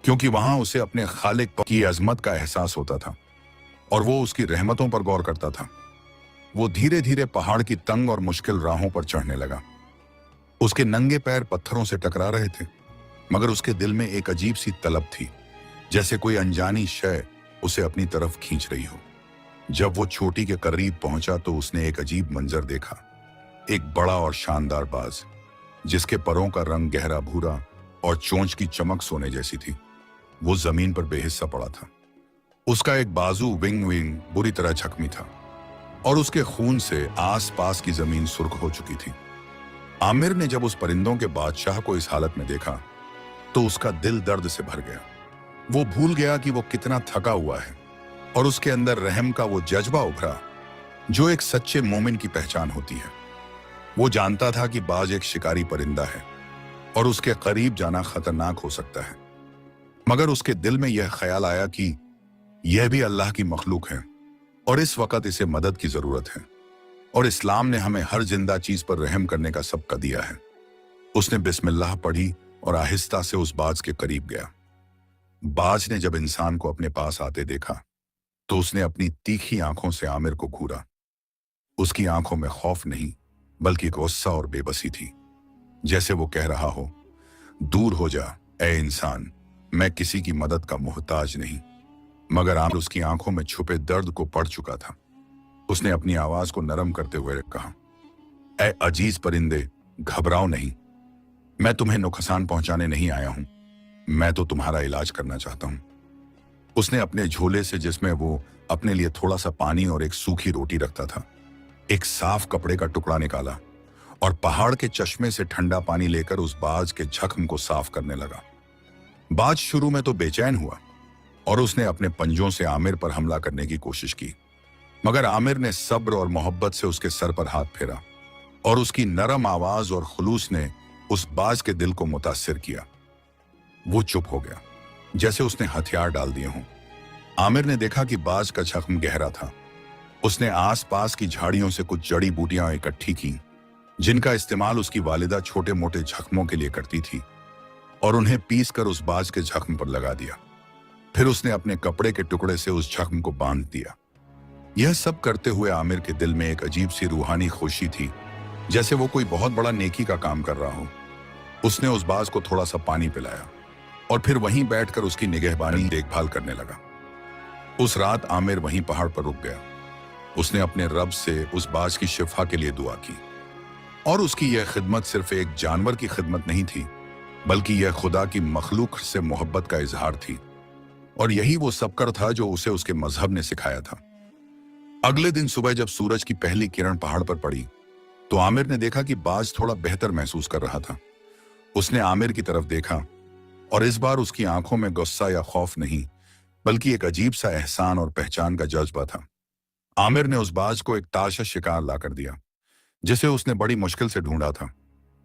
क्योंकि वहां उसे अपने खालिक की अजमत का एहसास होता था और वो उसकी रहमतों पर गौर करता था। वो धीरे धीरे पहाड़ की तंग और मुश्किल राहों पर चढ़ने लगा। उसके नंगे पैर पत्थरों से टकरा रहे थे, मगर उसके दिल में एक अजीब सी तलब थी, जैसे कोई अनजानी शय उसे अपनी तरफ खींच रही हो। जब वो चोटी के करीब पहुंचा तो उसने एक अजीब मंजर देखा। एक बड़ा और शानदार बाज, जिसके परों का रंग गहरा भूरा और चोंच की चमक सोने जैसी थी, वो जमीन पर बेहिस्सा पड़ा था। उसका एक बाजू विंग बुरी तरह जख्मी था और उसके खून से आस पास की जमीन सुर्ख हो चुकी थी। आमिर ने जब उस परिंदों के बादशाह को इस हालत में देखा तो उसका दिल दर्द से भर गया। वो भूल गया कि वो कितना थका हुआ है और उसके अंदर रहम का वो जज्बा उभरा जो एक सच्चे मोमिन की पहचान होती है। वो जानता था कि बाज एक शिकारी परिंदा है और उसके करीब जाना खतरनाक हो सकता है, मगर उसके दिल में यह ख्याल आया कि यह भी अल्लाह की मखलूक है और इस वक्त इसे मदद की जरूरत है, और इस्लाम ने हमें हर जिंदा चीज पर रहम करने का सबका दिया है। उसने बिस्मिल्लाह पढ़ी और आहिस्ता से उस बाज के करीब गया। बाज ने जब इंसान को अपने पास आते देखा तो उसने अपनी तीखी आंखों से आमिर को घूरा। उसकी आंखों में खौफ नहीं बल्कि गुस्सा और बेबसी थी, जैसे वो कह रहा हो, दूर हो जा ए इंसान, मैं किसी की मदद का मोहताज नहीं। मगर आमिर उसकी आंखों में छुपे दर्द को पढ़ चुका था। उसने अपनी आवाज को नरम करते हुए कहा, ए अजीज परिंदे, घबराओ नहीं, मैं तुम्हें नुकसान पहुंचाने नहीं आया हूं, मैं तो तुम्हारा इलाज करना चाहता हूं। उसने अपने झोले से, जिसमें वो अपने लिए थोड़ा सा पानी और एक सूखी रोटी रखता था, एक साफ कपड़े का टुकड़ा निकाला और पहाड़ के चश्मे से ठंडा पानी लेकर उस बाज के जख्म को साफ करने लगा। बाज शुरू में तो बेचैन हुआ और उसने अपने पंजों से आमिर पर हमला करने की कोशिश की, मगर आमिर ने सब्र और मोहब्बत से उसके सर पर हाथ फेरा और उसकी नरम आवाज और खुलूस ने उस बाज के दिल को मुतासिर किया। वो चुप हो गया, जैसे उसने हथियार डाल दिए हों। आमिर ने देखा कि बाज का जख्म गहरा था। उसने आसपास की झाड़ियों से कुछ जड़ी बूटियां इकट्ठी की, जिनका इस्तेमाल उसकी वालिदा छोटे मोटे जख्मों के लिए करती थी, और उन्हें पीस कर उस बाज के जख्म पर लगा दिया। फिर उसने अपने कपड़े के टुकड़े से उस जख्म को बांध दिया। यह सब करते हुए आमिर के दिल में एक अजीब सी रूहानी खुशी थी, जैसे वो कोई बहुत बड़ा नेकी का काम कर रहा हो। उसने उस बाज को थोड़ा सा पानी पिलाया और फिर वहीं बैठकर उसकी निगहबानी देखभाल करने लगा। उस रात आमिर वहीं पहाड़ पर रुक गया। उसने अपने रब से उस बाज की शिफा के लिए दुआ की, और उसकी यह खिदमत सिर्फ एक जानवर की खिदमत नहीं थी, बल्कि यह खुदा की मखलूक से मोहब्बत का इजहार थी। और यही वो सबकर था जो उसे उसके मजहब ने सिखाया था। अगले दिन सुबह जब सूरज की पहली किरण पहाड़ पर पड़ी तो आमिर ने देखा कि बाज थोड़ा बेहतर महसूस कर रहा था। उसने आमिर की तरफ देखा और इस बार उसकी आंखों में गुस्सा या खौफ नहीं, बल्कि एक अजीब सा एहसान और पहचान का जज्बा था। आमिर ने उस बाज को एक ताजा शिकार ला कर दिया, जिसे उसने बड़ी मुश्किल से ढूंढा था,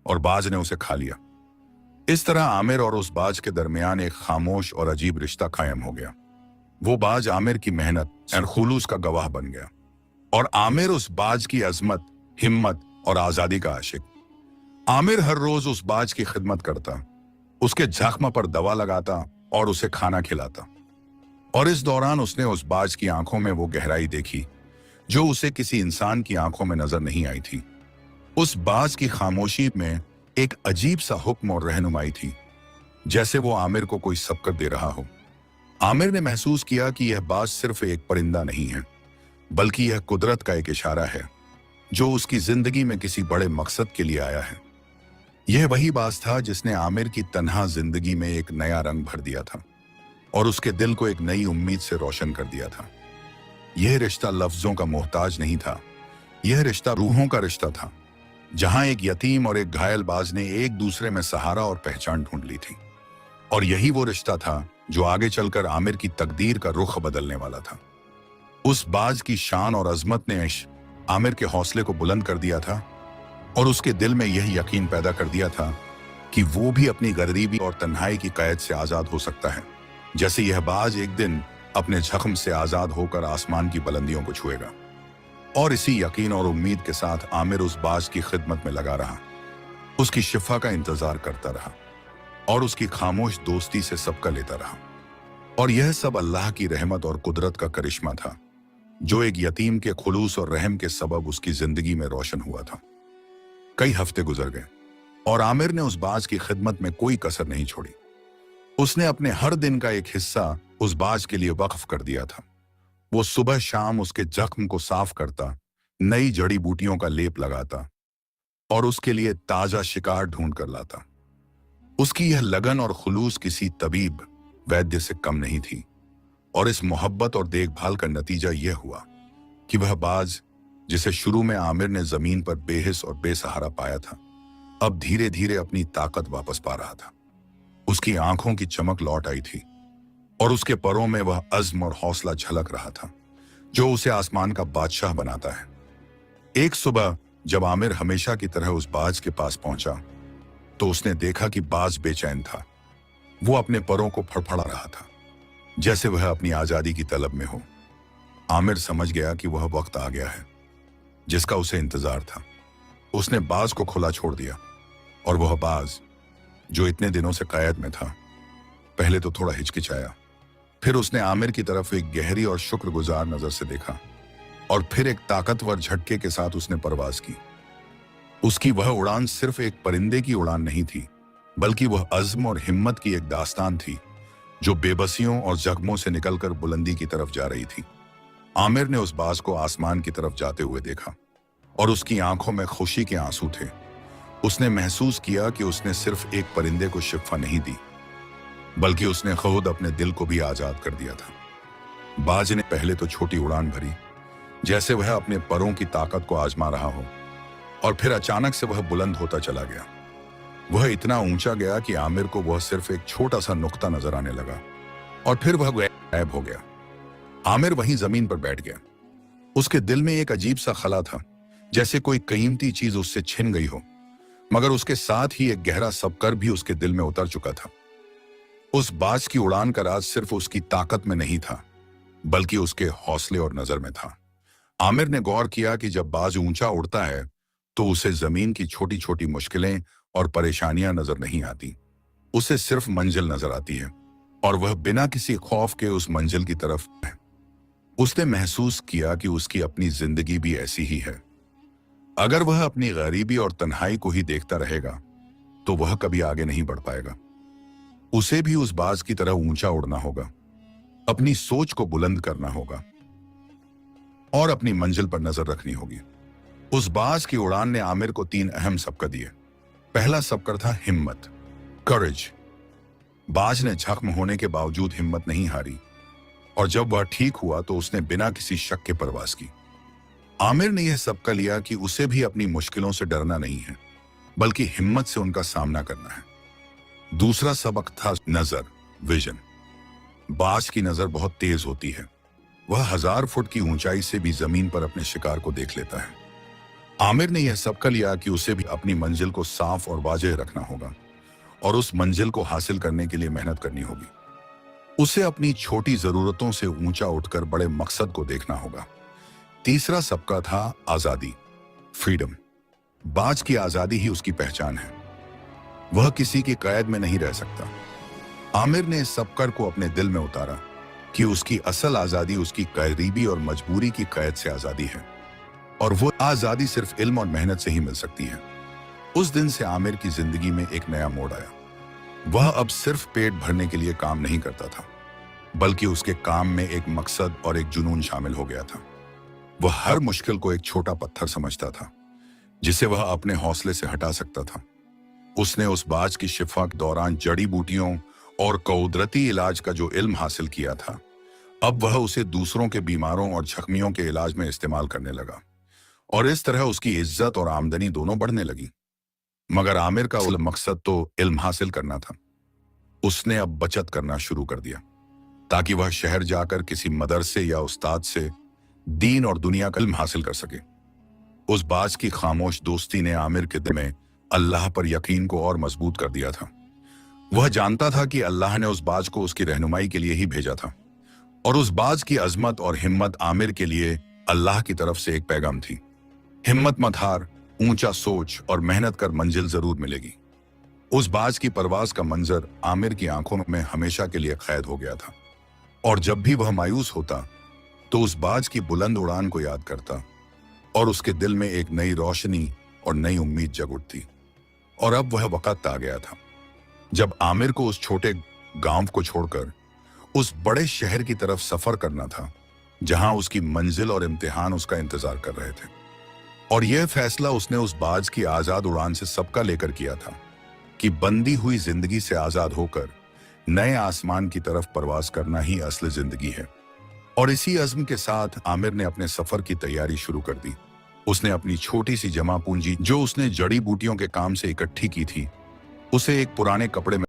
और बाज ने उसे खा लिया। इस तरह आमिर और उस बाज के दरमियान एक खामोश और अजीब रिश्ता कायम हो गया। वो बाज आमिर की मेहनत और खुलूस का गवाह बन गया, और आमिर उस बाज की अजमत, हिम्मत और आजादी का आशिक। आमिर हर रोज उस बाज की खिदमत करता, उसके जख्म पर दवा लगाता और उसे खाना खिलाता, और इस दौरान उसने उस बाज की आंखों में वो गहराई देखी जो उसे किसी इंसान की आंखों में नजर नहीं आई थी। उस बाज की खामोशी में एक अजीब सा हुक्म और रहनुमाई थी, जैसे वो आमिर को कोई सबकत दे रहा हो। आमिर ने महसूस किया कि यह बाज सिर्फ एक परिंदा नहीं है, बल्कि यह कुदरत का एक इशारा है जो उसकी जिंदगी में किसी बड़े मकसद के लिए आया है। यह वही बाज था जिसने आमिर की तन्हा जिंदगी में एक नया रंग भर दिया था और उसके दिल को एक नई उम्मीद से रोशन कर दिया था। यह रिश्ता लफ्जों का मोहताज नहीं था, यह रिश्ता रूहों का रिश्ता था, जहां एक यतीम और एक घायल बाज ने एक दूसरे में सहारा और पहचान ढूंढ ली थी। और यही वो रिश्ता था जो आगे चलकर आमिर की तकदीर का रुख बदलने वाला था। उस बाज की शान और अजमत ने आमिर के हौसले को बुलंद कर दिया था और उसके दिल में यह यकीन पैदा कर दिया था कि वो भी अपनी गरीबी और तन्हाई की कैद से आजाद हो सकता है, जैसे यह बाज एक दिन अपने जख्म से आजाद होकर आसमान की बुलंदियों को छुएगा। और इसी यकीन और उम्मीद के साथ आमिर उस बाज की खिदमत में लगा रहा, उसकी शिफा का इंतजार करता रहा। और उसकी खामोश दोस्ती से सबका लेता रहा। और यह सब अल्लाह की रहमत और कुदरत का करिश्मा था, जो एक यतीम के खुलूस और रहम के सबब उसकी जिंदगी में रोशन हुआ था। कई हफ्ते गुजर गए और आमिर ने उस बाज की खिदमत में कोई कसर नहीं छोड़ी। उसने अपने हर दिन का एक हिस्सा उस बाज के लिए वक्फ कर दिया था। वो सुबह शाम उसके जख्म को साफ करता, नई जड़ी बूटियों का लेप लगाता और उसके लिए ताजा शिकार ढूंढ कर लाता। उसकी यह लगन और खुलूस किसी तबीब वैद्य से कम नहीं थी, और इस मोहब्बत और देखभाल का नतीजा यह हुआ कि वह बाज, जिसे शुरू में आमिर ने जमीन पर बेहिस और बेसहारा पाया था, अब धीरे धीरे अपनी ताकत वापस पा रहा था। उसकी आंखों की चमक लौट आई थी और उसके परों में वह अज़्म और हौसला झलक रहा था, जो उसे आसमान का बादशाह बनाता है। एक सुबह जब आमिर हमेशा की तरह उस बाज के पास पहुंचा, तो उसने देखा कि बाज बेचैन था। वो अपने परों को फड़फड़ा रहा था, जैसे वह अपनी आजादी की तलब में हो। आमिर समझ गया कि वह वक्त आ गया है जिसका उसे इंतजार था। उसने बाज को खुला छोड़ दिया, और वह बाज, जो इतने दिनों से कैद में था, पहले तो थोड़ा हिचकिचाया, फिर उसने आमिर की तरफ एक गहरी और शुक्रगुजार नजर से देखा, और फिर एक ताकतवर झटके के साथ उसने परवाज की। उसकी वह उड़ान सिर्फ एक परिंदे की उड़ान नहीं थी, बल्कि वह अज़्म और हिम्मत की एक दास्तान थी, जो बेबसियों और जख्मों से निकलकर बुलंदी की तरफ जा रही थी। आमिर ने उस बाज को आसमान की तरफ जाते हुए देखा, और उसकी आंखों में खुशी के आंसू थे। उसने महसूस किया कि उसने सिर्फ एक परिंदे को शिफा नहीं दी, बल्कि उसने खुद अपने दिल को भी आजाद कर दिया था। बाज ने पहले तो छोटी उड़ान भरी, जैसे वह अपने परों की ताकत को आजमा रहा हो, और फिर अचानक से वह बुलंद होता चला गया। वह इतना ऊंचा गया कि आमिर को वह सिर्फ एक छोटा सा नुक्ता नजर आने लगा, और फिर वह गायब हो गया। आमिर वहीं जमीन पर बैठ गया। उसके दिल में एक अजीब सा खला था, जैसे कोई कीमती चीज उससे छिन गई हो, मगर उसके साथ ही एक गहरा सबकर भी उसके दिल में उतर चुका था। उस बाज की उड़ान का राज सिर्फ उसकी ताकत में नहीं था, बल्कि उसके हौसले और नजर में था। आमिर ने गौर किया कि जब बाज ऊंचा उड़ता है, तो उसे जमीन की छोटी छोटी मुश्किलें और परेशानियां नजर नहीं आती। उसे सिर्फ मंजिल नजर आती है, और वह बिना किसी खौफ के उस मंजिल की तरफ है। उसने महसूस किया कि उसकी अपनी जिंदगी भी ऐसी ही है। अगर वह अपनी गरीबी और तन्हाई को ही देखता रहेगा, तो वह कभी आगे नहीं बढ़ पाएगा। उसे भी उस बाज की तरह ऊंचा उड़ना होगा, अपनी सोच को बुलंद करना होगा, और अपनी मंजिल पर नजर रखनी होगी। उस बाज की उड़ान ने आमिर को 3 अहम सबक दिए। पहला सबक था हिम्मत, करेज। बाज ने जख्म होने के बावजूद हिम्मत नहीं हारी, और जब वह ठीक हुआ तो उसने बिना किसी शक के परवाज की। आमिर ने यह सबक लिया कि उसे भी अपनी मुश्किलों से डरना नहीं है, बल्कि हिम्मत से उनका सामना करना है। दूसरा सबक था नजर, विजन। बाज की नजर बहुत तेज होती है। वह 1000 फुट की ऊंचाई से भी जमीन पर अपने शिकार को देख लेता है। आमिर ने यह सबक लिया कि उसे भी अपनी मंजिल को साफ और वाज़ेह रखना होगा, और उस मंजिल को हासिल करने के लिए मेहनत करनी होगी। उसे अपनी छोटी जरूरतों से ऊंचा उठकर बड़े मकसद को देखना होगा। तीसरा सबका था आजादी, फ्रीडम। बाज की आजादी ही उसकी पहचान है। वह किसी की कैद में नहीं रह सकता। आमिर ने इस सबकर को अपने दिल में उतारा कि उसकी असल आजादी उसकी गरीबी और मजबूरी की कैद से आजादी है, और वो आजादी सिर्फ इल्म और मेहनत से ही मिल सकती है। उस दिन से आमिर की जिंदगी में एक नया मोड़ आया। वह अब सिर्फ पेट भरने के लिए काम नहीं करता था, बल्कि उसके काम में एक मकसद और एक जुनून शामिल हो गया था। वह हर मुश्किल को एक छोटा पत्थर समझता था, जिसे वह अपने हौसले से हटा सकता था। उसने उस बाज की शिफा के दौरान जड़ी बूटियों और कुदरती इलाज का जो इल्म हासिल किया था, अब वह उसे दूसरों के बीमारों और जख्मियों के इलाज में इस्तेमाल करने लगा, और इस तरह उसकी इज्जत और आमदनी दोनों बढ़ने लगी। मगर आमिर का मकसद तो इल्म हासिल करना था। उसने अब बचत करना शुरू कर दिया, ताकि वह शहर जाकर किसी मदरसे या उस्ताद से दीन और दुनिया का इल्म हासिल कर सके। उस बाज की खामोश दोस्ती ने आमिर के दिल में अल्लाह पर यकीन को और मजबूत कर दिया था। वह जानता था कि अल्लाह ने उस बाज को उसकी रहनुमाई के लिए ही भेजा था, और उस बाज की अजमत और हिम्मत आमिर के लिए अल्लाह की तरफ से एक पैगाम थी। हिम्मत मत हार, ऊंचा सोच और मेहनत कर, मंजिल जरूर मिलेगी। उस बाज की परवाज का मंजर आमिर की आंखों में हमेशा के लिए कैद हो गया था, और जब भी वह मायूस होता तो उस बाज की बुलंद उड़ान को याद करता और उसके दिल में एक नई रोशनी और नई उम्मीद जग उठती। और अब वह वक्त आ गया था जब आमिर को उस छोटे गांव को छोड़कर उस बड़े शहर की तरफ सफर करना था, जहां उसकी मंजिल और इम्तिहान उसका इंतजार कर रहे थे। और यह फैसला उसने उस बाज की आजाद उड़ान से सबका लेकर किया था कि बंदी हुई जिंदगी से आजाद होकर नए आसमान की तरफ परवास करना ही असली जिंदगी है। और इसी अज़्म के साथ आमिर ने अपने सफर की तैयारी शुरू कर दी। उसने अपनी छोटी सी जमा पूंजी जो उसने जड़ी बूटियों के काम से इकट्ठी की थी, उसे एक पुराने कपड़े में